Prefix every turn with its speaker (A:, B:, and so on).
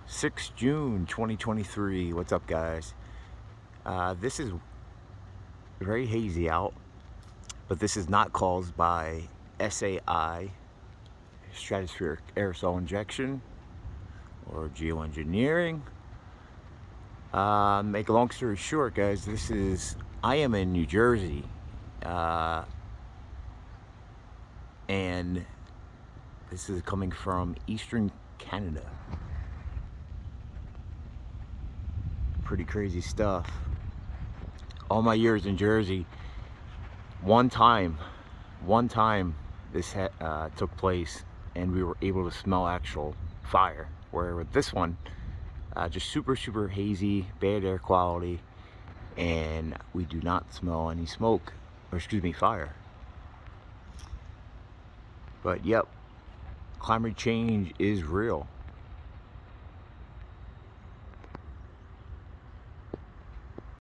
A: 6 June 2023. What's up, guys? This is very hazy out, but this is not caused by SAI, stratospheric aerosol injection, or geoengineering. Make a long story short, guys, I am in New Jersey, and this is coming from eastern Canada. Pretty crazy stuff. All my years in Jersey, one time this took place and we were able to smell actual fire, where with this one, just super hazy, bad air quality, and we do not smell any smoke, or excuse me, fire. But yep, climate change is real.